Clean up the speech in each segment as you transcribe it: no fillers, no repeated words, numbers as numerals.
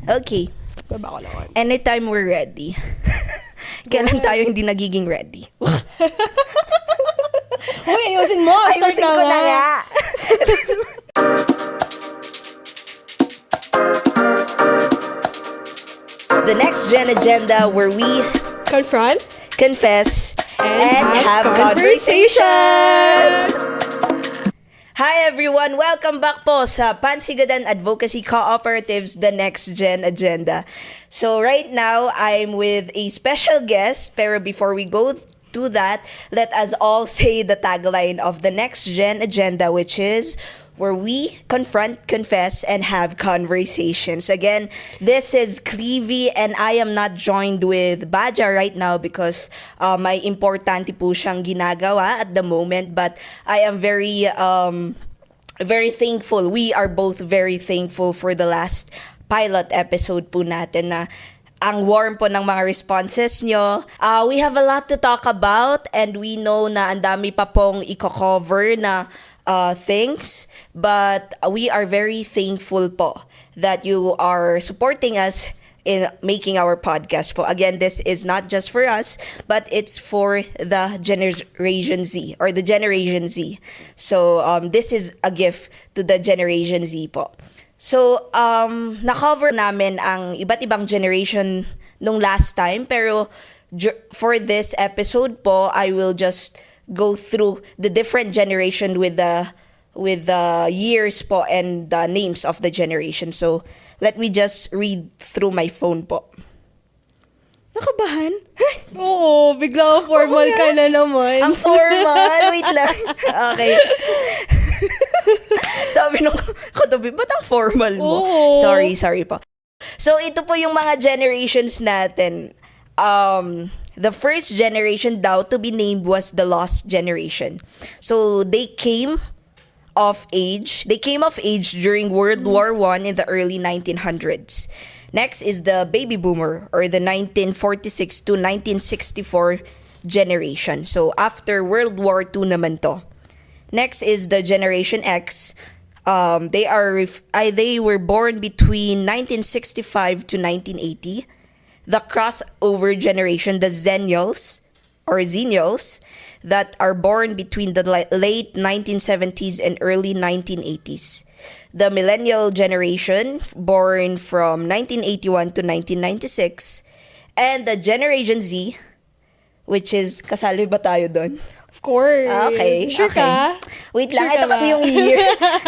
Okay. Baba ko naman. Anytime we're ready. Kailan tayo hindi nagiging ready? Uy, ayusin mo! Ayusin ko na nga! The Next Gen Agenda, where we Confront confess and have conversations! Hi everyone! Welcome back po sa Pansigadan Advocacy Cooperative's The Next Gen Agenda. So right now, I'm with a special guest, pero before we go to that, let us all say the tagline of The Next Gen Agenda, which is where we confront, confess, and have conversations. Again, this is Clevie, and I am not joined with Baja right now because may importante po siyang ginagawa at the moment. But I am very thankful. We are both very thankful for the last pilot episode po natin na ang warm po ng mga responses nyo. We have a lot to talk about and we know na ang dami pa pong i-cover na things, but we are very thankful po that you are supporting us in making our podcast po. Again, this is not just for us, but it's for the Generation Z or the Generation Z. So, this is a gift to the Generation Z po. So, na-cover namin ang iba't ibang generation nung last time, pero for this episode po, I will just go through the different generation with the years po and the names of the generation. So, let me just read through my phone po. Nakabahan? Oo, bigla formal ka na naman. Ang formal? Wait lang. Okay. Sabi nung katabi, ba't ang formal mo? Oo. Sorry po. So, ito po yung mga generations natin. The first generation daw to be named was the lost generation. So, they came of age during World War I in the early 1900s. Next is the baby boomer or the 1946 to 1964 generation. So, after World War II naman to. Next is the Generation X. They were born between 1965 to 1980. The crossover generation, the Zennials or Xennials, that are born between the late 1970s and early 1980s. The millennial generation, born from 1981 to 1996. And the Generation Z, which is, kasali ba tayo doon? Of course. Okay. Sure okay. ka? Wait lang, Sure ito ka kasi ba? yung year.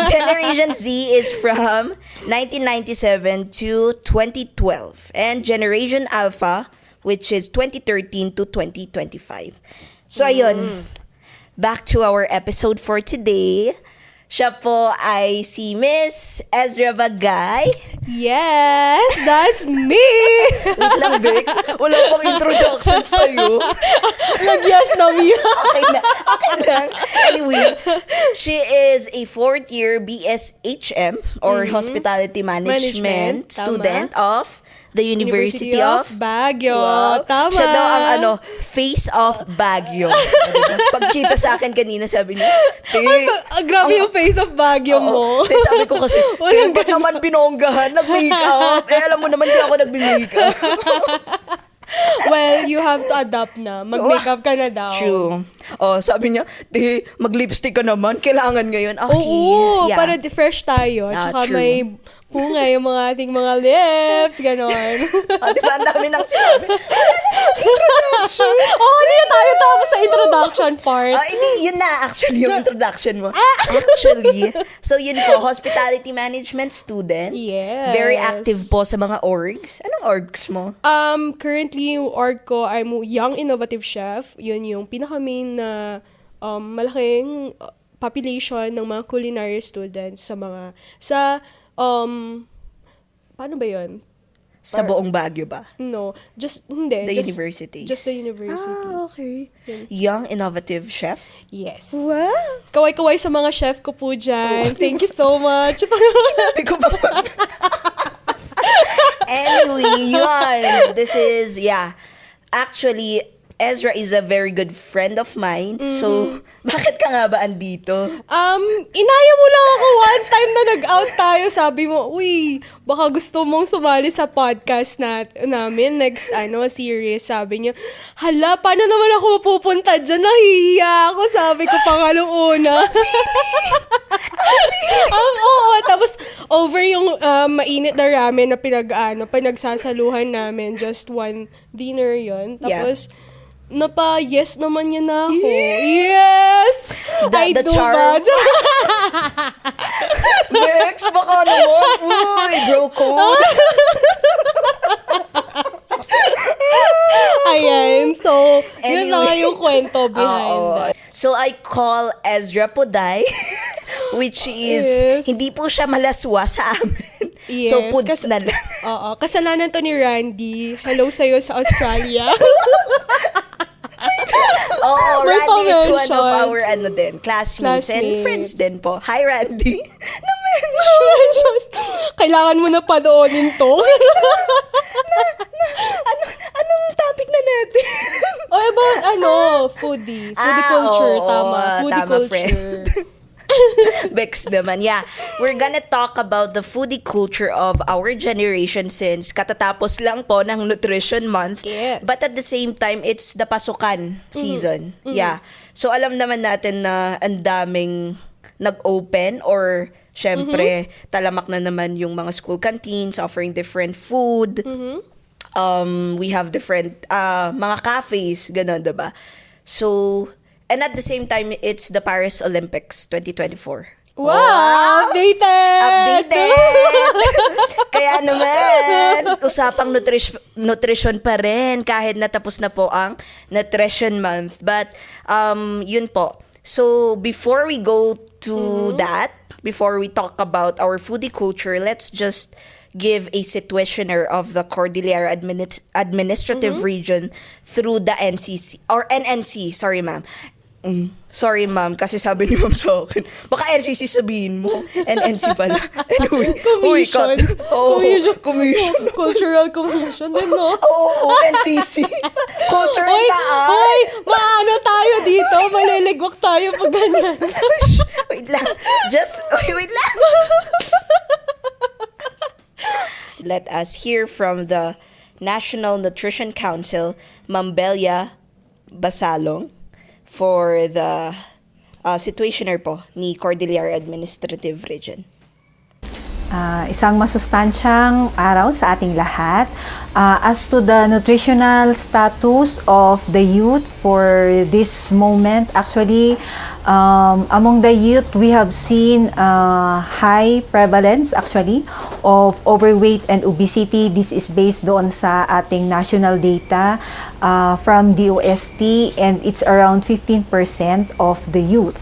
Generation Z is from 1997 to 2012. And Generation Alpha, which is 2013 to 2025. So, ayun. Back to our episode for today. Siya po ay si Miss Ezra Bagay. Yes, that's me! Wait lang, Bex. Wala pang introduction sa'yo. Nag-yes na me. Okay lang. Anyway, she is a fourth year BSHM or Hospitality Management Tama. student of the University of Baguio. Wow. Tama. Siya daw ang face of Baguio. Pagkita sa akin kanina, sabi niya, Grabe yung face of Baguio mo. Sabi ko kasi, ba't naman binonggahan? Nag-makeup. Alam mo naman, di ako nag-makeup. Well, you have to adapt na. Mag-makeup ka na daw. True. Sabi niya, mag-lipstick ka naman. Kailangan ngayon. Okay. Oo, Yeah. para fresh tayo. Tsaka true. may punga yung mga ating mga lips, ganon. Di ba, ang dami nang sinabi. Introduction. Hindi na tayo tapos sa introduction part. Hindi, yun na actually yung introduction mo. Actually. So, yun po, hospitality management student. Yes. Very active po sa mga orgs. Anong orgs mo? Currently, yung org ko, I'm Young Innovative Chef. Yun yung pinaka-main na malaking population ng mga culinary students paano ba yun? Sa buong Baguio ba? No, hindi. The universities? Just the university. Okay. Young Innovative Chef? Yes. Wow. Kaway-kaway sa mga chef ko po dyan. Thank you so much. Sinabi ko ba? Anyway, yun. This is, actually, Ezra is a very good friend of mine. So, bakit ka nga ba andito? Inaya mo lang ako one time na nag-out tayo. Sabi mo, uy, baka gusto mong sumali sa podcast namin next series. Sabi niya, hala, paano naman ako mapupunta dyan? Nahihiya ako. Sabi ko pa nga nung una. Oo, tapos over yung mainit na ramen na pinagsasaluhan namin. Just one dinner yon. Tapos, yes naman niya na ako. Yes! The charm? Bex, baka naman. Uy, bro code. Ayan. So, yun na nga Anyway. yung kwento behind that. So, I call Ezra Puday, which is, Yes. hindi po siya malaswa sa amin. Yes, So, puds na lang. Oo. Kasalanan to ni Randy. Hello sa'yo sa Australia. Oo, May Randy is one pa-mention. of our classmates and Classmates. friends din po. Hi, Randy. Kailangan mo na panoonin to. Anong topic na natin? About foodie. Foodie culture. Oo, Tama. Foodie tama, culture. friend. Bex naman. Yeah. We're gonna talk about the foodie culture of our generation since katatapos lang po ng Nutrition Month. Yes. But at the same time, it's the pasukan season. Yeah. So alam naman natin na ang daming nag-open or syempre talamak na naman yung mga school canteens offering different food. We have different mga cafes, ganun, diba? So, and at the same time, it's the Paris Olympics 2024. Wow! Updated! Updated! Kaya naman, usapang nutrition pa rin kahit natapos na po ang Nutrition Month. But, yun po. So, before we go to that, before we talk about our foodie culture, let's just give a situationer of the Cordillera Administrative Region through the NCC, or NNC, sorry ma'am. Sorry ma'am, kasi sabi ni ma'am sa akin, baka NCC sabihin mo, NNC pala. Anyway, uy, cut. Oo, commission. Cultural commission din, no? Oo, NCC. Cultural Hoy, taas. hoy, maano tayo dito? Maliligwak tayo pag ganyan. Wait lang. Wait lang. Let us hear from the National Nutrition Council, Ma'am Belia Basalong, for the situationer po ni Cordillera Administrative Region. Isang masustansyang araw sa ating lahat. As to the nutritional status of the youth for this moment, actually, among the youth, we have seen high prevalence actually of overweight and obesity. This is based doon sa ating national data from DOST, and it's around 15% of the youth.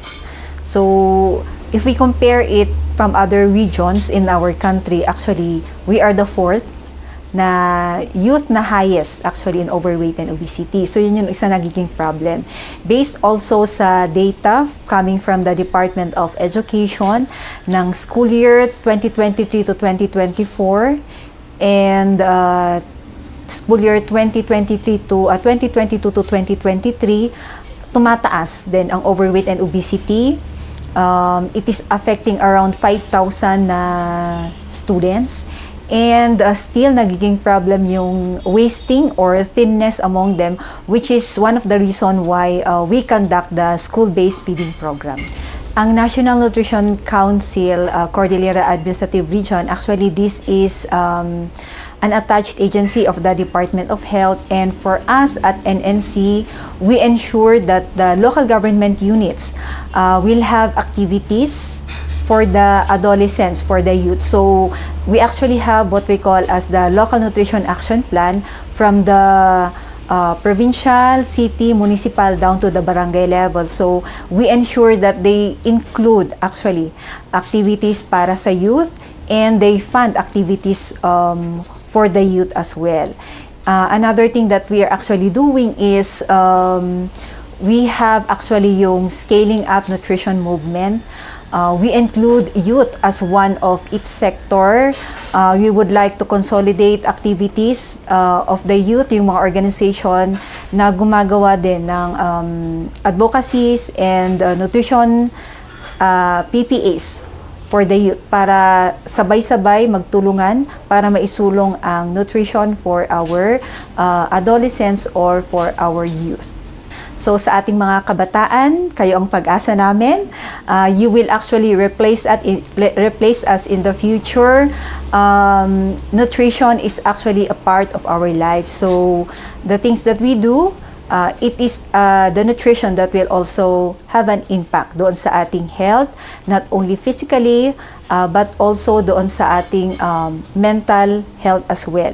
So, if we compare it from other regions in our country, actually, we are the fourth na youth na highest actually in overweight and obesity. So, yun yung isa nagiging problem. Based also sa data coming from the Department of Education ng school year 2023 to 2024 and school year 2022 to 2023, tumataas din ang overweight and obesity. It is affecting around 5,000 students, and still nagiging problem yung wasting or thinness among them, which is one of the reason why we conduct the school-based feeding program. Ang National Nutrition Council, Cordillera Administrative Region, actually this is an attached agency of the Department of Health, and for us at NNC, we ensure that the local government units will have activities for the adolescents, for the youth. So we actually have what we call as the Local Nutrition Action Plan from the provincial, city, municipal, down to the barangay level. So we ensure that they include actually activities para sa youth, and they fund activities for the youth as well. Another thing that we are actually doing is we have actually yung scaling up nutrition movement. We include youth as one of its sector. We would like to consolidate activities of the youth, yung mga organization na gumagawa din ng advocacies and nutrition PPAs for the youth para sabay-sabay magtulungan para maisulong ang nutrition for our adolescents or for our youth. So sa ating mga kabataan, kayo ang pag-asa namin. You will actually replace us in the future. Nutrition is actually a part of our life. So the things that we do, it is the nutrition that will also have an impact doon sa ating health, not only physically, but also doon sa ating mental health as well.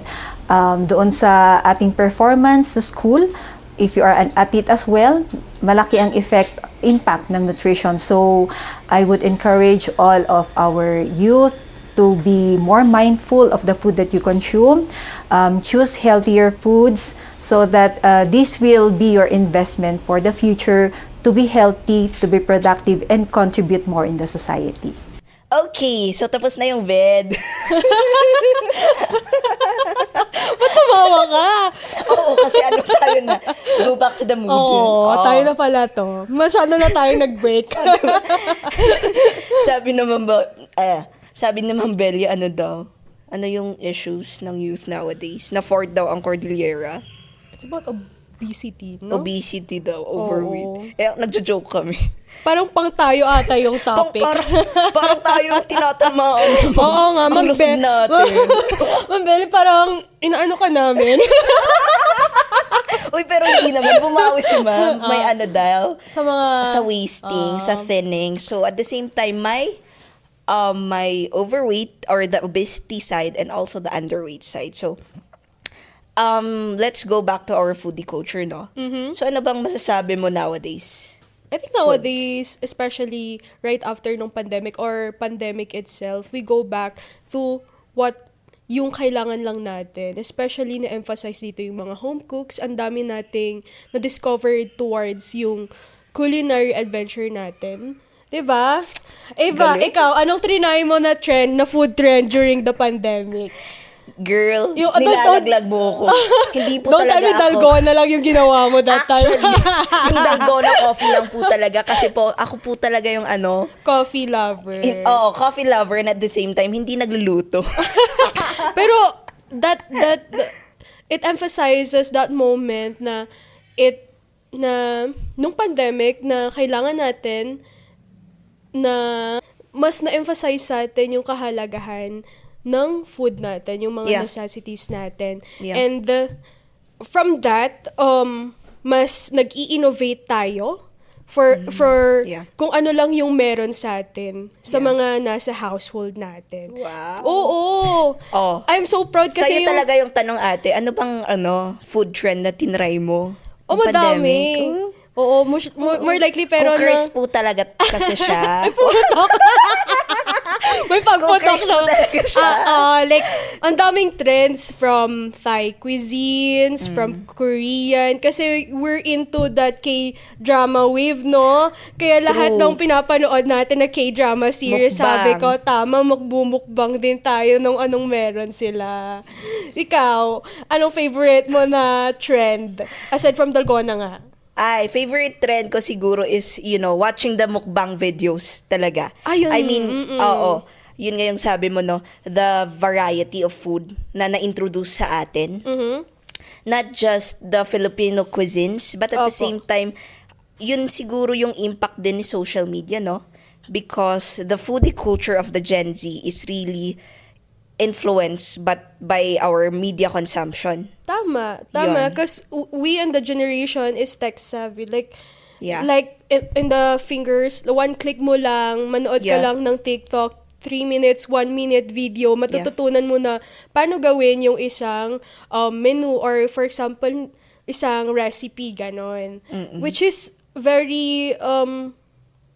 Doon sa ating performance sa school, if you are an athlete as well, malaki ang impact ng nutrition. So I would encourage all of our youth to be more mindful of the food that you consume. Choose healthier foods so that this will be your investment for the future to be healthy, to be productive, and contribute more in the society. Okay, so tapos na yung bed. Ba't tumawa ka? Oo, kasi ano tayo na. Go back to the mood. Oo, tayo na pala to. Masyado na tayo nag-break. Sabi naman Belia, ano daw? Ano yung issues ng youth nowadays? Na fourth daw ang Cordillera. It's about obesity, no? Obesity daw, overweight. Nagjo-joke kami. Parang pang tayo ata yung topic. Parang tayo ang tinatamaan. Oo nga, ang lusog natin. Ma'am Belle, parang inaano ka namin. Uy, pero hindi naman. Bumawi si ma'am. May ano daw. Sa wasting, sa thinning. So, at the same time, my overweight or the obesity side and also the underweight side. So, let's go back to our foodie culture, no? Mm-hmm. So, ano bang masasabi mo nowadays? I think nowadays, especially right after nung pandemic or pandemic itself, we go back to what yung kailangan lang natin. Especially na-emphasize dito yung mga home cooks. Ang dami nating na-discover towards yung culinary adventure natin. Diba? Eva, Galing. ikaw, anong trinay mo na trend, na food trend during the pandemic? Girl, Yung- nilalaglag mo ako. Hindi po Don't talaga tell me ako. dalgona lang yung ginawa mo that time. Actually, yung dalgona coffee lang po talaga. Kasi po, ako po talaga yung ano, Coffee lover. coffee lover and at the same time, hindi nagluluto. Pero that it emphasizes that moment na nung pandemic na kailangan natin na mas na-emphasize sa atin yung kahalagahan ng food natin, yung mga Yeah. necessities natin. Yeah. And from that, mas nag-i-innovate tayo for Yeah. kung ano lang yung meron sa atin sa Yeah. mga nasa household natin. Wow. Oo. Oh. I'm so proud kasi Sa'yo talaga yung tanong ate, ano bang food trend na tinry mo? Oh, Yung madami. pandemic? Oo, more likely pero Cookers po talaga kasi siya. may pagputok Cookers po talaga siya. Like, ang daming trends from Thai cuisines, from Korean, kasi we're into that K-drama wave, no? Kaya lahat True. ng pinapanood natin na K-drama series, Mukbang. sabi ko, tama, magbumukbang din tayo nung anong meron sila. Ikaw, anong favorite mo na trend? Aside from dalgona nga. Ay, favorite trend ko siguro is, watching the mukbang videos talaga. Ayun, I mean, oo. Yun nga yung sabi mo, no? The variety of food na na-introduce sa atin. Not just the Filipino cuisines, but at the Opo. same time, yun siguro yung impact din ni social media, no? Because the foodie culture of the Gen Z is really influenced by our media consumption. Tama. Yun. Because we and the generation is tech savvy. Yeah. Like, in the fingers, one click mo lang, manood ka Yeah. lang ng TikTok, 3 minutes, 1 minute video, matututunan mo na paano gawin yung isang menu or for example, isang recipe, ganon. Which is very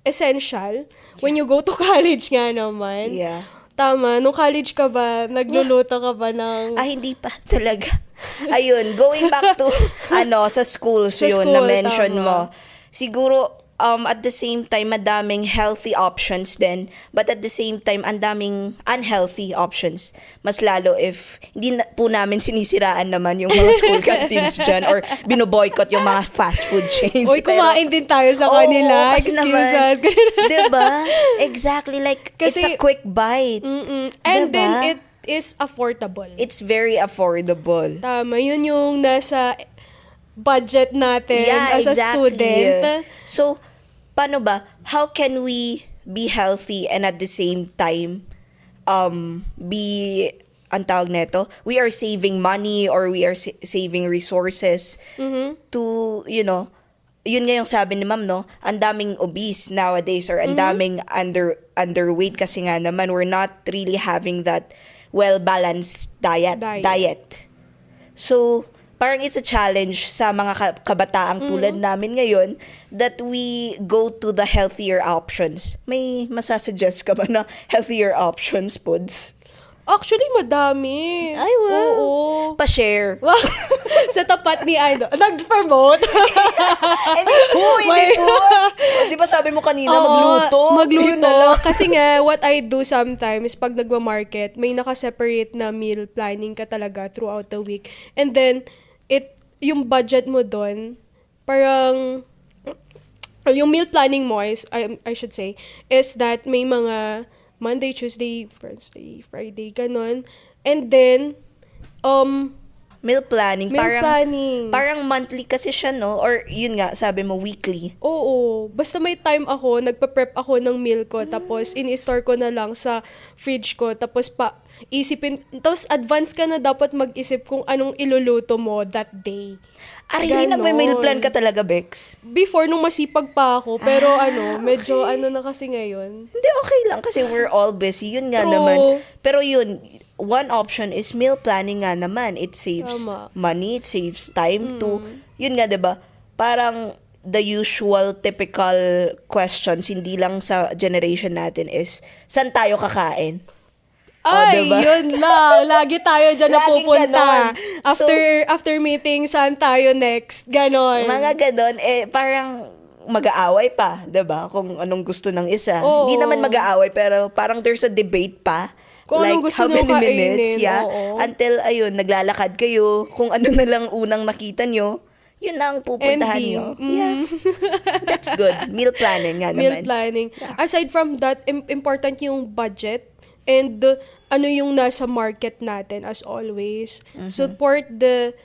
essential when you go to college nga naman. Yeah. Tama. Nung college ka ba, nagluluto ka ba ng... Hindi pa talaga. Ayun, going back to sa schools Sa yun school, na mention tama. mo. Siguro at the same time, madaming healthy options din. But at the same time, ang daming unhealthy options. Mas lalo if hindi po namin sinisiraan naman yung mga school canteens dyan or binoboycott yung mga fast food chains. Uy, kumain din tayo sa kanila. kasi Excuse naman, us. diba? Exactly. Like, it's Kasi- a quick bite. And Diba? then, it is affordable. It's very affordable. Tama, yun yung nasa budget natin as a student. So, paano ba? How can we be healthy and at the same time be ang tawag neto, we are saving money or we are saving resources to, yun nga yung sabi ni ma'am, no? Ang daming obese nowadays or ang daming underweight kasi nga naman we're not really having that well-balanced diet. So, parang it's a challenge sa mga kabataang tulad namin ngayon that we go to the healthier options. May masasuggest ka ba na healthier options, Puds? Actually, madami. Ay, wow. Oo. Pa-share. Sa tapat ni nag-promote. Hindi po. Di ba sabi mo kanina, Oo, Yun na lang. Kasi nga, what I do sometimes, pag nagwa-market, may naka-separate na meal planning ka talaga throughout the week. And then, yung budget mo doon, parang, yung meal planning mo is, I should say, is that may mga Monday, Tuesday, Wednesday, Friday, ganon. And then, Meal planning. meal planning. Parang monthly kasi siya, no? Or yun nga, sabi mo, weekly. Oo. Basta may time ako, nagpa-prep ako ng meal ko, tapos ini-store ko na lang sa fridge ko, tapos tapos advance ka na dapat mag-isip kung anong iluluto mo that day. Really, Ganon. nagme-meal plan ka talaga, Bex? Before, nung masipag pa ako, pero medyo na kasi ngayon. Hindi, okay lang kasi we're all busy. Yun nga True. naman. Pero yun, one option is meal planning nga naman. It saves Tama. money, it saves time to, yun nga, diba? Parang the usual, typical questions, hindi lang sa generation natin is, saan tayo kakain? Ay, diba? yun lang. Lagi tayo dyan Laging napupunta. ganon. After meeting, saan tayo next? Ganon. Mga ganon, parang mag-aaway pa, 'di ba? Kung anong gusto ng isa. Oo. Hindi naman mag-aaway pero parang there's a debate pa. Kung anong gusto how nyo many kainin, minutes, oo. Until ayun, naglalakad kayo, kung ano na lang unang nakita nyo, yun na ang pupuntahan Ending. nyo. Yeah. That's good. Meal planning nga Meal naman. planning. Aside from that, important yung budget and ano yung nasa market natin as always. Support the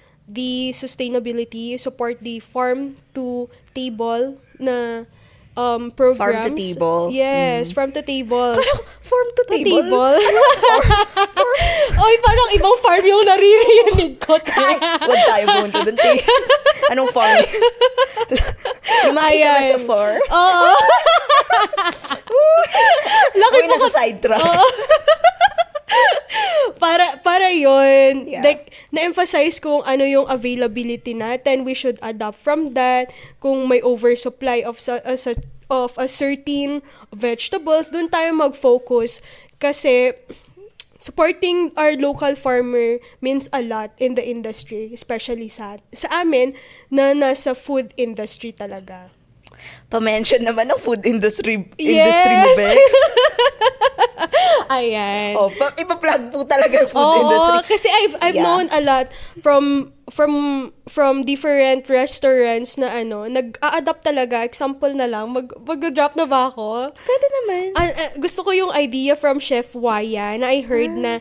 sustainability, support the farm to table na programs. Farm to table? Yes, farm to table. Parang farm to To table? table. Oy, parang ibang farm yung naririnig ko. Ay, wag tayo pumunta dun. Anong farm? Lumaki ka na sa farm? Oo. Laki Uy, nasa sidetrack. Para yun, Yeah. like, na-emphasize kung ano yung availability natin, we should adapt from that. Kung may oversupply of a certain vegetables, dun tayo mag-focus. Kasi, supporting our local farmer means a lot in the industry, especially sa amin, na nasa food industry talaga. Pa-mention naman ng food industry mo, Yes! Bex. Ayan. Ipa-plug po talaga yung food Oo, industry. kasi I've Yeah. known a lot from different restaurants na nag-a-adapt talaga. Example na lang, mag-drop na ba ako? Pwede naman. Gusto ko yung idea from Chef Waya na I heard na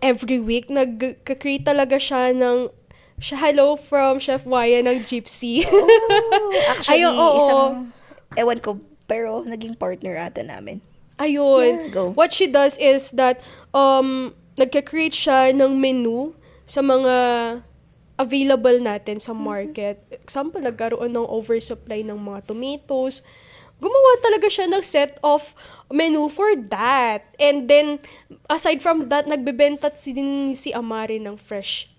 every week nag-create talaga siya ng hello from Chef Waya ng Gypsy. Actually, oo. isang, ewan ko, pero naging partner ata namin. Ayun. Yeah, go. What she does is that nagka-create siya ng menu sa mga available natin sa market. Example, nagkaroon ng oversupply ng mga tomatoes. Gumawa talaga siya ng set of menu for that. And then, aside from that, nagbebenta si Amari ng fresh.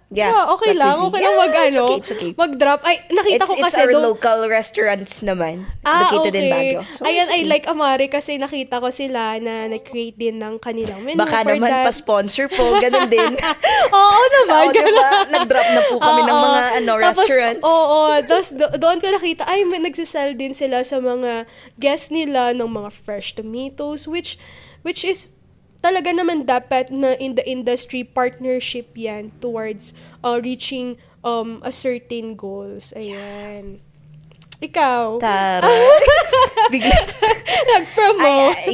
Yeah, okay not lang. easy. Okay lang Yeah, it's okay. mag-drop. Ay, nakita ko It's kasi our doon. local restaurants naman. Located in Baguio. So, Ayan, it's I okay. like Amari kasi nakita ko sila na nag-create din ng kanilang menu Baka for naman that. pa-sponsor po, ganun din. Oo naman. Oo, diba? Nag-drop na po kami ng mga restaurants. Tapos doon ko nakita, may nagsisell din sila sa mga guests nila ng mga fresh tomatoes, which is talaga naman dapat na in the industry partnership yan towards reaching a certain goals. Ayan. Ikaw? Tara. Bigla. Nag-promote.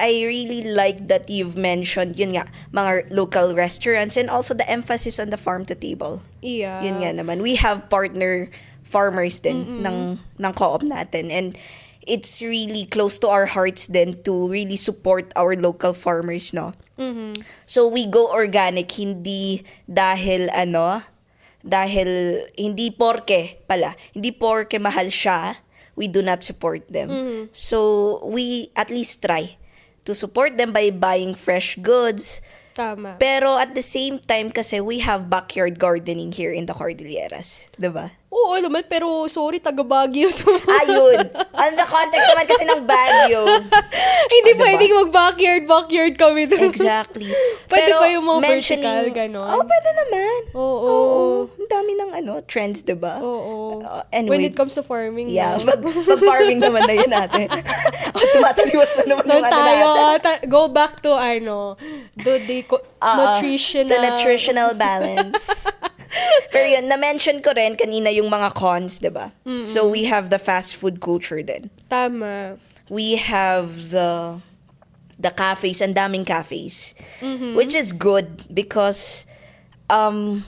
I really like that you've mentioned, yun nga, mga local restaurants and also the emphasis on the farm to table. Yeah. Yun nga naman. We have partner farmers din ng co-op natin, and it's really close to our hearts din to really support our local farmers, no? So we go organic, hindi dahil hindi porke mahal siya, we do not support them. So we at least try to support them by buying fresh goods. Tama. Pero at the same time kasi we have backyard gardening here in the Cordilleras, 'di ba? Oo naman, pero sorry, taga Baguio to. Ayun. On the context naman kasi ng Baguio. Hindi diba? pwedeng mag-backyard kami doon. Exactly. Pwede Pero pa yung mga mentioning- vertical, ganon. Oh, pwede naman. Oo. Ang dami ng trends, 'di ba? Oo. Anyway, When it comes to farming, yeah, no? pag-farming naman na yun natin. Tumataliwas na naman yung tayo, natin. go back to, nutritional. The nutritional balance. Pero yun, na-mention ko rin kanina yung mga cons, di ba? So, we have the fast food culture din. Tama. We have the cafes, and daming cafes. Which is good because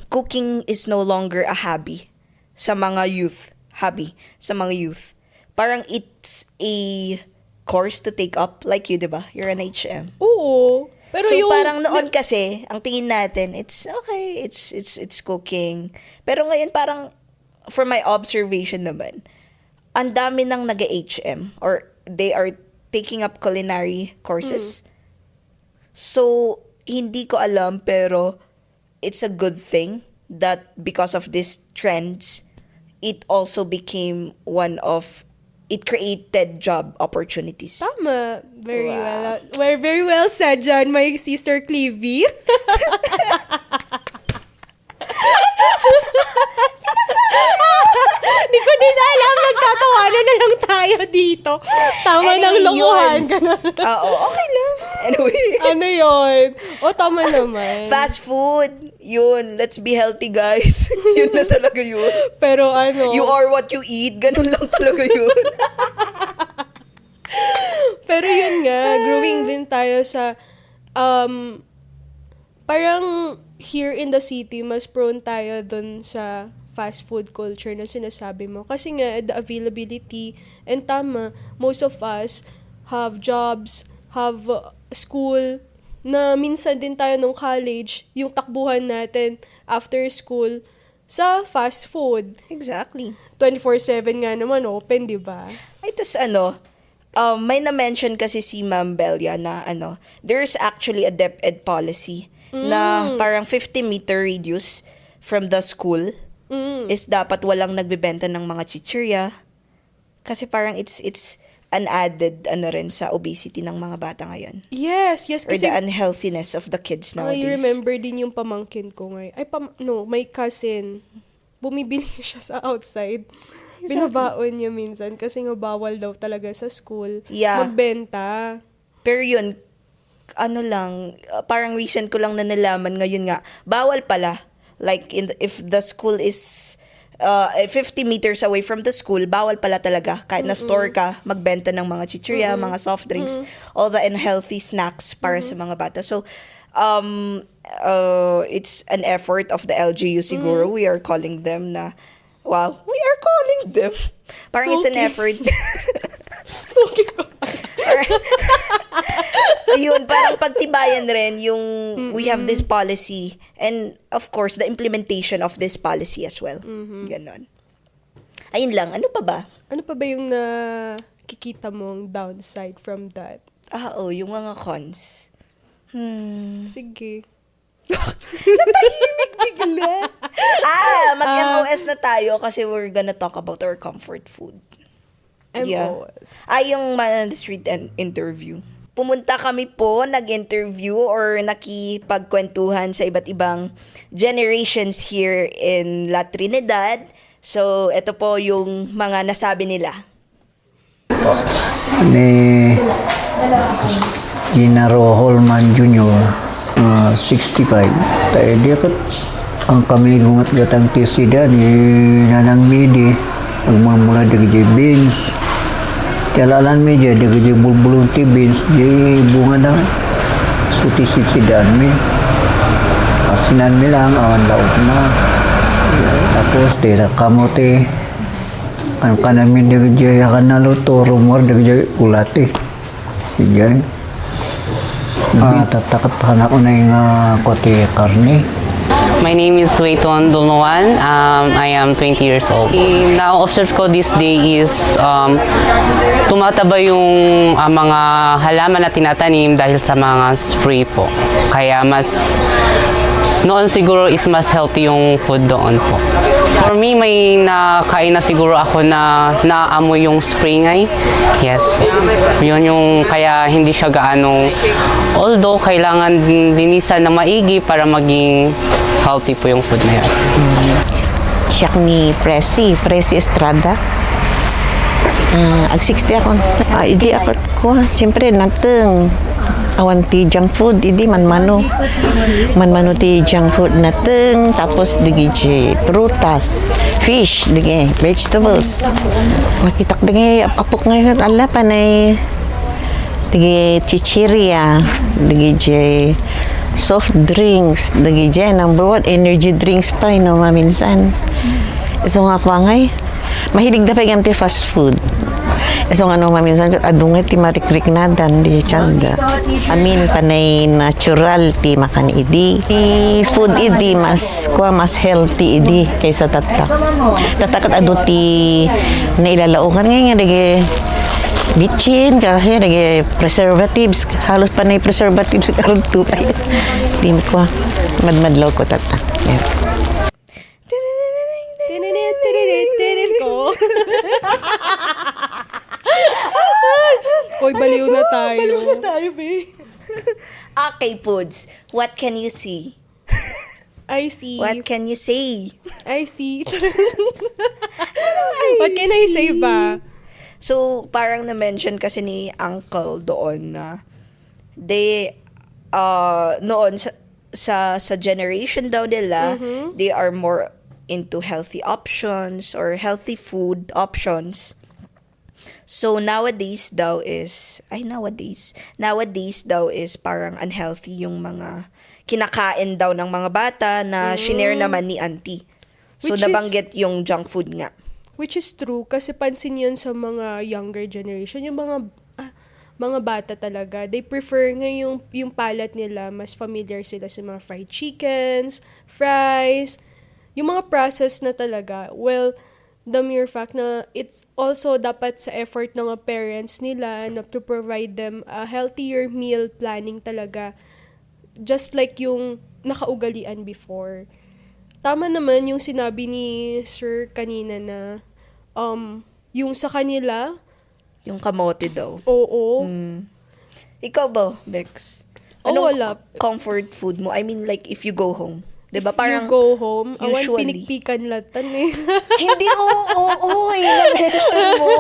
cooking is no longer a hobby sa mga youth. Parang it's a course to take up, like you, di ba? You're an HM. Oo. Pero So yung, parang noon kasi, ang tingin natin, it's okay, it's cooking. Pero ngayon parang, for my observation naman, ang dami nang nag-HM or they are taking up culinary courses. So, hindi ko alam, pero it's a good thing that because of these trends, it also became it created job opportunities. tama. Very Wow. well. Very well said, John, my sister Clevie. Di ko din alam, nagtatawanan na lang tayo dito. Tama ng Anyway, lokohan. yun. Ganun. Oo, okay lang. Anyway. Ano yun? O, tama naman. Fast food, yun. Let's be healthy, guys. Yun na talaga yun. Pero ano, You are what you eat. Ganun lang talaga yun. pero yun nga, growing din tayo sa, parang here in the city, mas prone tayo dun sa fast food culture na sinasabi mo. Kasi nga, the availability, and tama, most of us have jobs, have school, na minsan din tayo nung college, yung takbuhan natin after school, sa fast food. Exactly. 24/7 nga naman open, di ba? Ay, tas may na-mention kasi si Ma'am Belia na there's actually a DepEd policy na parang 50-meter radius from the school is dapat walang nagbebenta ng mga chichirya. Kasi parang it's an added rin sa obesity ng mga bata ngayon. Yes, Or kasi the unhealthiness of the kids nowadays. I remember din yung pamangkin ko ngayon. My cousin. Bumibili siya sa outside. Binabaon niya minsan kasi nga bawal daw talaga sa school Yeah. magbenta. Pero yun, parang recent ko lang na nalaman ngayon nga, bawal pala. Like, if the school is 50 meters away from the school, bawal pala talaga. Kahit na store ka, magbenta ng mga chichirya, mga soft drinks, all the unhealthy snacks para sa mga bata. So, it's an effort of the LGU siguro. We are calling them na, wow, we are calling them. Parang it's an Suki. effort. Suki ko. Ayun, parang pagtibayan rin yung we have this policy and of course the implementation of this policy as well. Ganon. Ayun lang, ano pa ba? Ano pa ba yung nakikita mong downside from that? Yung mga cons. Sige. Natahimik bigla. Mag-MOS na tayo kasi we're gonna talk about our comfort food. MOS. Yung man on the street and interview. pumunta kami po, nag-interview or nakipagkwentuhan sa iba't ibang generations here in La Trinidad. So, ito po yung mga nasabi nila. Ni Ginaro Holman Jr., 65. Tayo di ako ang kami gungat gatang tisida ni Nanang Midi, magmamula dari beans. Kalalan meja dari bulbulun ti beans, di bunga na suti sidaan mi. Asinan mi lang, awan laot na. Tapos tira kamote. Ang kanamin dari jaya kanaluto, rumor dari jaya ulati. Sige. Tatakat ka na unay nga kote karne. My name is Wayton Dolnoan. I am 20 years old. Na-observe ko this day is tumataba yung mga halaman na tinatanim dahil sa mga spray po. Kaya noon siguro is mas healthy yung food doon po. For me, may nakain na siguro ako na naamoy yung spray ngay. Yes po. Yun yung kaya hindi siya gaano, although kailangan linisan na maigi para maging healthy po yung food na yan. Siya ni Presi Estrada. Ag 60 ako. Hindi ako ko. Siyempre, nateng. Awan ti junk food, hindi manmano ti junk food nateng, tapos digi prutas, fish, digi vegetables. Makitak digi apok ngayon ala panay digi chichiria, digi soft drinks, digi number 1 energy drinks pa no maminsan. So nga ko ngay mahilig da pa ti fast food. So nga no maminsan adungay ti marikrik nadan di chanda. Amin panay natural ti makan idi. Ti food idi mas healthy idi kaysa tatak. Tatakat adu ti nailalaukan nga dagi bitchin kasi dagi preservatives halos panay preservatives karon tupay. Di ko madmadlaw ko tatak. Yeah. ko. Hoy, baliw na tayo. Babe. Okay, Puds, what can you see? I see. What can you say? I see. What can I say ba? So, parang na-mention kasi ni Uncle doon na noon sa generation daw nila, they are more into healthy options or healthy food options. So, nowadays daw is parang unhealthy yung mga kinakain daw ng mga bata na shinare naman ni auntie. So, Which is- nabanggit yung junk food nga. Which is true kasi pansin yun sa mga younger generation, yung mga bata talaga, they prefer nga yung palate nila, mas familiar sila sa mga fried chickens, fries, yung mga process na talaga. Well, the mere fact na it's also dapat sa effort ng mga parents nila na to provide them a healthier meal planning talaga. Just like yung nakaugalian before. Tama naman yung sinabi ni Sir kanina na yung sa kanila, Yung kamote daw. oo. Ikaw ba, Bex? Wala. Comfort food mo? I mean, like, if you go home. Diba If parang, you go home, awan usually. pinikpikan latan eh. hindi, oo, na-mention mo.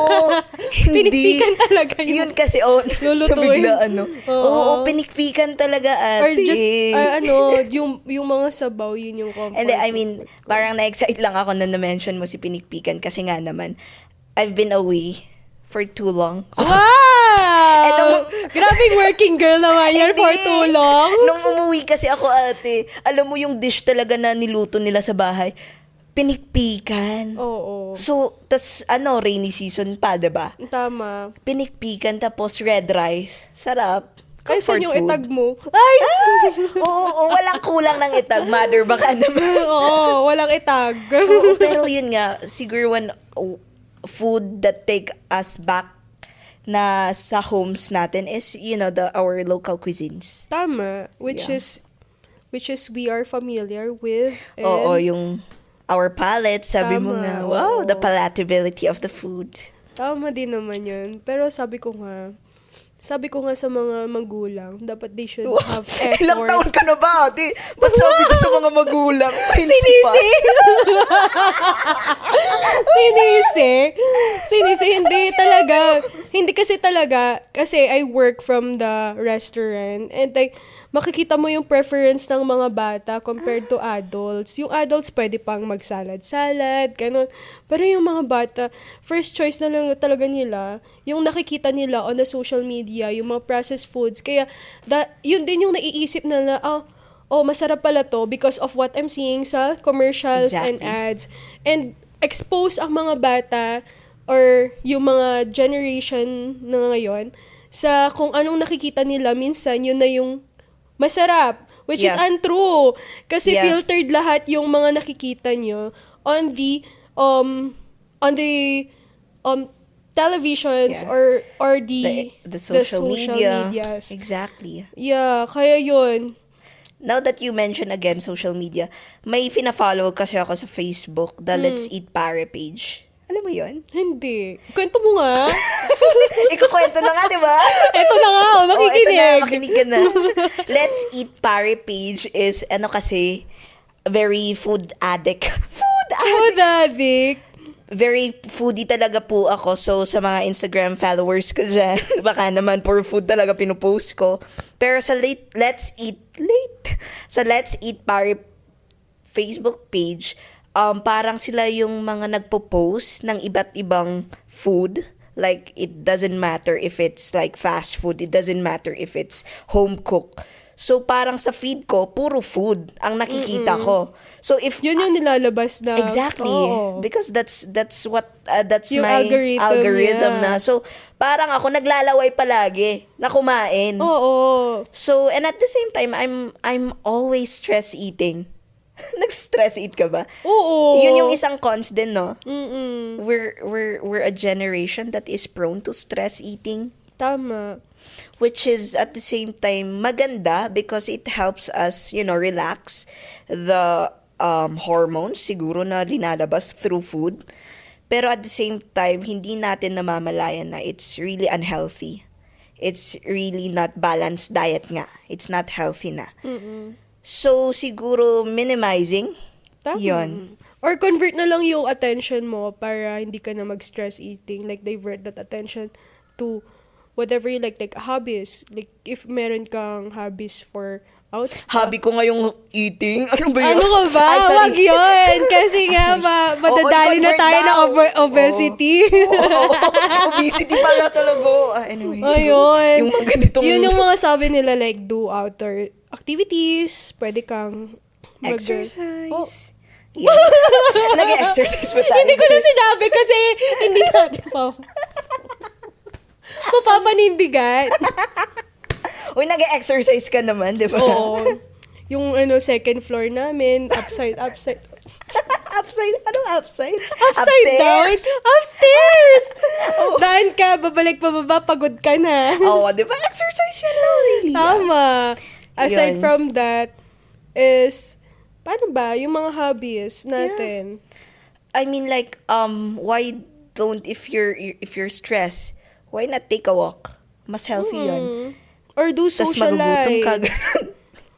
Hindi. Pinikpikan talaga yun. Yun kasi, Lulutuin. nabiglaan, Oo. pinikpikan talaga, ate. Or just, yung mga sabaw, yun yung comfort. And then, I mean, food ko. parang na-excite lang ako na na-mention mo si pinikpikan kasi nga naman, I've been away for too long. Wow! Grabing working girl naman yan for Hindi. too long. Nung umuwi kasi ako, ate, alam mo yung dish talaga na niluto nila sa bahay, pinikpikan. Oo. So, rainy season pa, diba? Tama. Pinikpikan tapos red rice. Sarap. Ay, saan yung food. itag mo? Ay! Oo, walang kulang ng itag. Mother, baka naman. Oo, walang itag. Oo, pero yun nga, siguro one food that take us back na sa homes natin is, our local cuisines. Tama. Which is we are familiar with. And Oo, yung our palate, sabi mo Tama, nga, wow, the oo. palatability of the food. Tama din naman yun. Pero sabi ko nga, sabi ko nga sa mga magulang, dapat they should have effort. Ilang taon ka na ba, ate? Ba't sabi ko sa mga magulang? Principal. Sinisi! Sinisi, hindi talaga. Hindi kasi talaga, kasi I work from the restaurant and like, makikita mo yung preference ng mga bata compared to adults. Yung adults pwede pang magsalad-salad, ganun. Pero yung mga bata, first choice na lang talaga nila, yung nakikita nila on the social media, yung mga processed foods. Kaya, yun din yung naiisip nila, masarap pala to because of what I'm seeing sa commercials and Exactly. ads. And expose ang mga bata or yung mga generation na ngayon sa kung anong nakikita nila, minsan yun na yung masarap, which is Yeah. untrue. Kasi Yeah. filtered lahat yung mga nakikita nyo on the televisions Yeah. or the The social media. medias. Exactly. Yeah, kaya yun. Now that you mention again social media, may fina-follow kasi ako sa Facebook, the Let's Eat Pare page. Alam mo yun? Hindi. Kwento mo nga. Ikukwento na nga, di ba? Ito na nga, makikinig. Oh, ito na, makinig ka na. Let's Eat Pare page is, kasi, very food addict. Food addict. Very foodie talaga po ako. So, sa mga Instagram followers ko dyan, baka naman puro food talaga pinupost ko. Pero sa Let's Eat Pare Facebook page, parang sila yung mga nagpo-post ng iba't ibang food. Like, it doesn't matter if it's like fast food. It doesn't matter if it's home cooked. So, parang sa feed ko, puro food ang nakikita ko. So, if Yun yung nilalabas na. exactly. Oo. Because that's that's Yung my algorithm na. niya. So, parang ako naglalaway palagi na kumain. Oo. So, and at the same time, I'm always stress eating. Nag-stress eat ka ba? Oo. Yun yung isang cons din, no? Mm-mm. We're a generation that is prone to stress eating, Tama. which is at the same time maganda because it helps us, relax the hormones siguro na linalabas through food. Pero at the same time, hindi natin namamalayan na it's really unhealthy. It's really not balanced diet nga. It's not healthy na. So, siguro minimizing. Tama. Yun. Or convert na lang yung attention mo para hindi ka na mag-stress eating. Like, divert that attention to whatever you like hobbies. Like, if meron kang hobbies for outside. Hobby ko ngayong eating. Ano ba yun? Ano ka ba? Ay, sorry. Wag yun. Kasi nga, sorry. madadali na i-convert tayo ng daw. obesity. Obesity pala talaga. Anyway. Ayun. Yung mga ganitong Yun yung mga sabi nila, like, do outdoor activities. Pwede kang exercise. Oh. Yeah. Nag-exercise pa tayo. Hindi ko na sinabi kasi hindi natin pa. Mapapanindigan. Uy, nag-exercise ka naman, di ba? Oo. Yung second floor namin, upside. Upside? Anong upside? Upside down? Upstairs! Oh. Daan ka, babalik pababa, pagod ka na. Oo, di ba? Exercise yan na, really. Tama. Aside Yun. from that, is, paano ba, yung mga hobbies natin? I mean, like, why don't, if you're stressed, why not take a walk? Mas healthy yun. Or do Tapos social magugutom ka. life.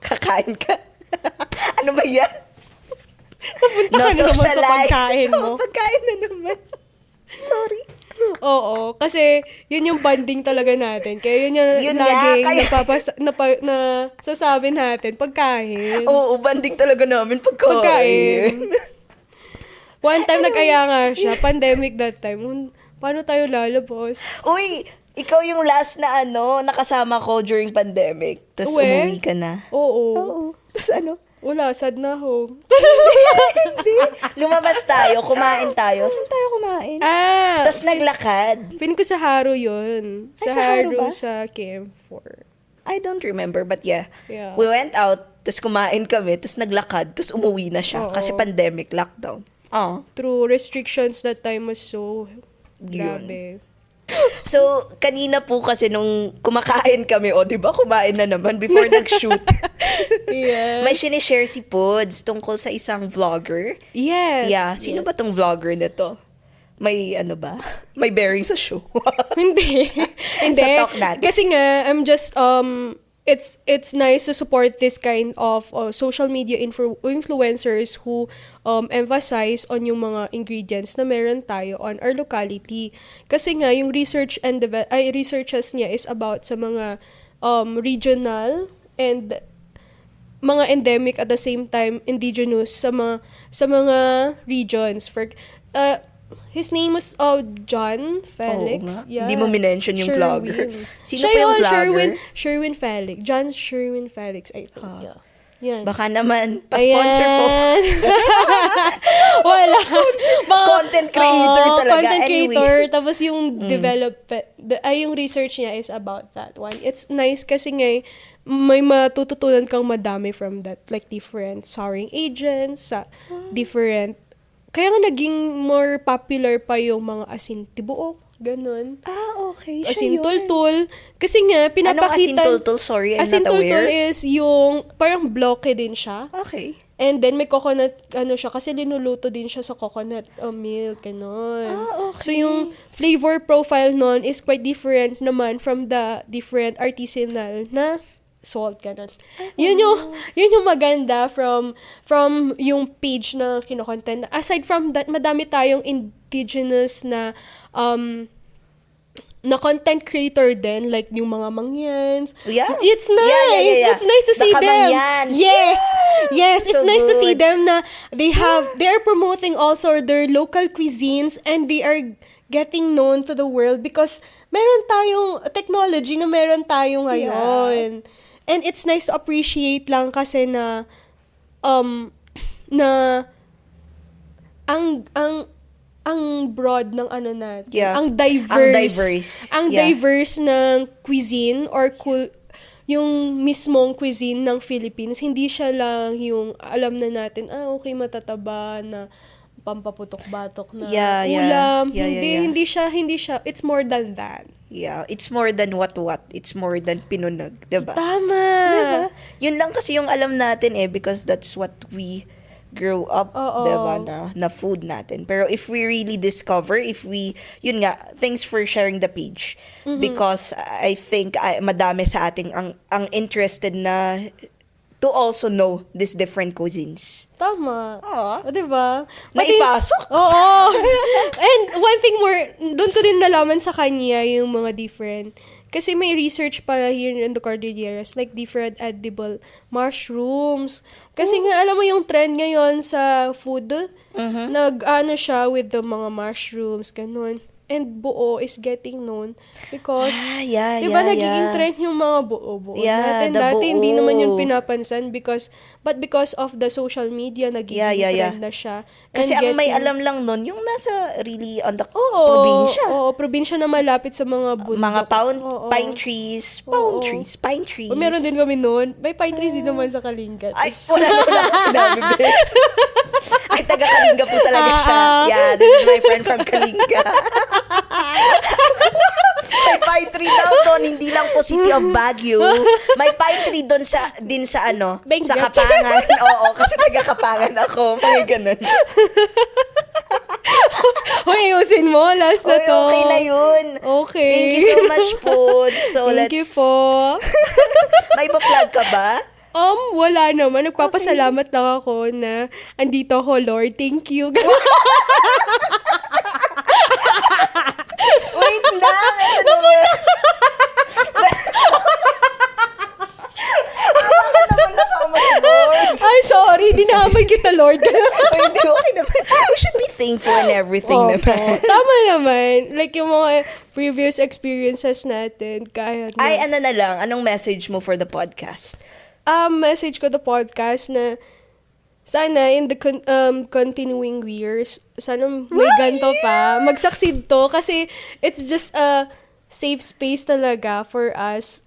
Kakain ka. Ano ba yan? Punta ka na naman sa pagkain mo. Oo, pagkain na naman. Sorry. Oo, kasi yun yung bonding talaga natin. Kaya yun yung Yun nga, laging kaya- nasasabi natin, pagkain. Oo, banding talaga namin pagkain. Pagkain. One time nag-aya nga siya, pandemic that time. Paano tayo lalabas? Uy, ikaw yung last na nakasama ko during pandemic. Tapos Uwe? umuwi ka na. Oo. Oo. Tapos Wala, sad na ako. Hindi. Lumabas tayo, kumain tayo. Saan tayo kumain? Tapos naglakad. Feeling ko sa Haro yun. Ay, sa Haro ba? Sa Camp4. I don't remember, but yeah. Yeah. We went out, tapos kumain kami, tapos naglakad, tapos umuwi na siya. Oo. Kasi pandemic, lockdown. True, restrictions that time was so grabe. So, kanina po kasi nung kumakain kami, di ba, kumain na naman before nag-shoot. Yes. May sinishare si Pods tungkol sa isang vlogger. Yes. Yeah, sino ba tong vlogger na to? may ano ba? May bearing sa show. Hindi. Hindi. Sa talk natin. Kasi nga, I'm just, it's nice to support this kind of social media influencers who emphasize on yung mga ingredients na meron tayo on our locality. Kasi nga, yung researches niya is about sa mga regional and mga endemic at the same time indigenous sa mga regions. His name was John Felix. Oo nga. Hindi mo minention yung vlogger. Sino Siya pa yung yun, vlogger? Sherwin Felix. John Sherwin Felix, I think. Yeah. Yan. Baka naman, pa-sponsor po. Ayan. Wala. Content creator talaga. Content Anyway. creator. Tapos yung yung research niya is about that one. It's nice kasi nga may matututunan kang madami from that. Like different souring agents, sa different. Kaya nga naging more popular pa yung mga asin tibuok. Ganun. Okay. Asin tultul. Kasi nga, pinapakita... Anong asin tultul? Sorry, I'm asin not aware. tultul is yung, parang bloke din siya. Okay. And then, may coconut, siya, kasi linuluto din siya sa coconut milk, ganun. Okay. So, yung flavor profile nun is quite different naman from the different artisanal na salt, ganun. Yun yung maganda from yung page na kinokontent. Aside from that, madami tayong indigenous na na content creator din, like yung mga mangyans. Yeah. It's nice. Yeah. It's nice to The see them. kamangyans. Yes, it's So nice to see good. them na they're promoting also their local cuisines and they are getting known to the world because meron tayong technology na meron tayo ngayon. And it's nice to appreciate lang kasi na ang broad ng ano natin. Yeah. Ang diverse. Yeah. Ang diverse ng cuisine or yung mismong cuisine ng Philippines. Hindi siya lang yung alam na natin, okay, matataba na pampaputok-batok na ulam. Yeah. Hindi siya. It's more than that. Yeah, it's more than what. It's more than pinunag, diba? Tama. Diba? Yun lang kasi yung alam natin because that's what we grow up, diba, na food natin. Pero if we really discover, yun nga, thanks for sharing the page. Because I think madami sa ating ang interested na to also know these different cuisines. Tama. Oo. Diba? Naipasok. Oo. And one thing more, doon ko din nalaman sa kanya yung mga different. Kasi may research pa here in the Cordilleras, like different edible mushrooms. Kasi nga, alam mo yung trend ngayon sa food, siya with the mga mushrooms, ganun. And buo is getting known because, diba, nagiging trend yung mga buo natin. the Dati, buo. hindi naman yun pinapansin because of the social media, nagiging trend na siya. Kasi ang may alam lang nun, yung nasa really on the probinsya. Oo, probinsya na malapit sa mga bundok. Mga pine trees. O, meron din kami noon. May pine trees din naman sa Kalingat. Ay, wala akong sinabi, Bex. Ay, taga Kalinga po talaga siya. Yeah, this is my friend from Kalinga. May pine tree daw doon, hindi lang po City of Baguio. May pine tree doon din sa Benguet. sa Kapangan. Oo, kasi taga Kapangan ako. May ganun. Hoy, ayusin mo. Last na to. Okay na yun. Okay. Thank you so much po. So, Thank you po. May pa-plug ka ba? Wala naman. Nagpapasalamat lang ako na andito ako, Lord. Thank you. Wait lang. Ito naman. Bakit naman nasama si Lord? Ay, sorry. Dinamay kita, Lord. Ay, hindi, okay naman. We should be thankful in everything naman. Tama naman. Like yung mga previous experiences natin. Kahit Ay, ano na lang. Anong message mo for the podcast? Message ko the podcast na sana in the continuing years, sana may ganito pa. Mag-succeed to kasi it's just a safe space talaga for us,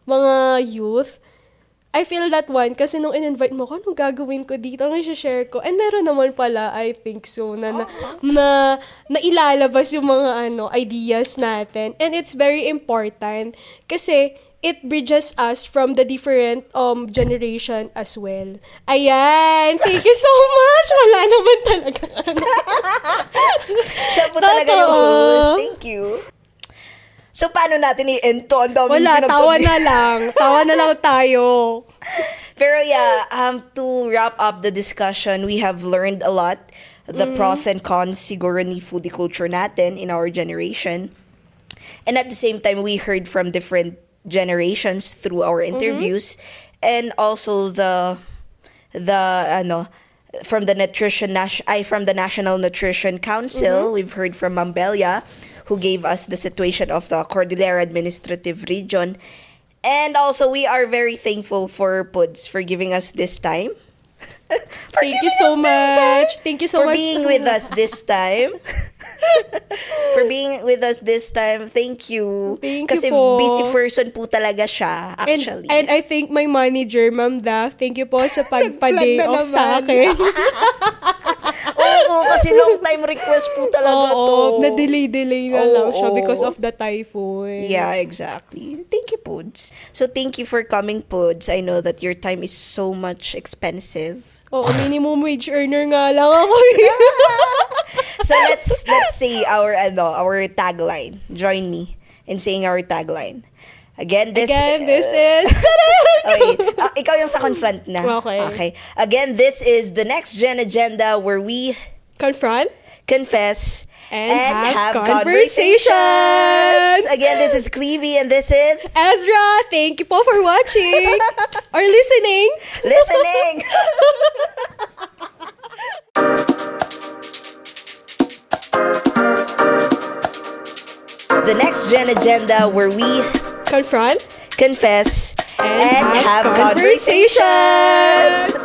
mga youth. I feel that one kasi nung in-invite mo ko, anong gagawin ko dito? Anong share ko? And meron naman pala, I think so, na ilalabas yung mga ideas natin. And it's very important kasi it bridges us from the different generation as well. Ayan! Thank you so much! Wala naman talaga. Siya po talaga yung Totoo. host. Thank you. So, paano natin i-end to? Ang daming Wala, tawa pinagsabi. na lang. Tawa na lang tayo. Pero yeah, to wrap up the discussion, we have learned a lot. The pros and cons siguro ni foodie culture natin in our generation. And at the same time, we heard from different generations through our interviews. And also from the from the National Nutrition Council, we've heard from Ma'am Belia, who gave us the situation of the Cordillera Administrative Region. And also, we are very thankful for PUDS for giving us this time. Thank you so much. Thank you so For much. being with us this time. For being with us this time. Thank you. Thank you Kasi po. busy person po talaga siya, actually. And I think my manager, Ma'am Da, thank you po sa pagpa-day Nag-plug na off sa naman. akin. Oo, kasi long time request po talaga to. Oo, na-delay na lang siya Oo. because of the typhoon. Yeah, exactly. Thank you, Puds. So, thank you for coming, Puds. I know that your time is so much expensive. Oo, minimum wage earner nga lang ako. So, let's say our tagline. Join me in saying our tagline. Again, this is... Okay. Ikaw yung sa confront na. Okay. Again, this is the Next Gen Agenda where we Confront confess and have conversations. Again, this is Clevie and this is Ezra, thank you po for watching or listening. Listening. The Next Gen Agenda where we Confront confess and have conversations.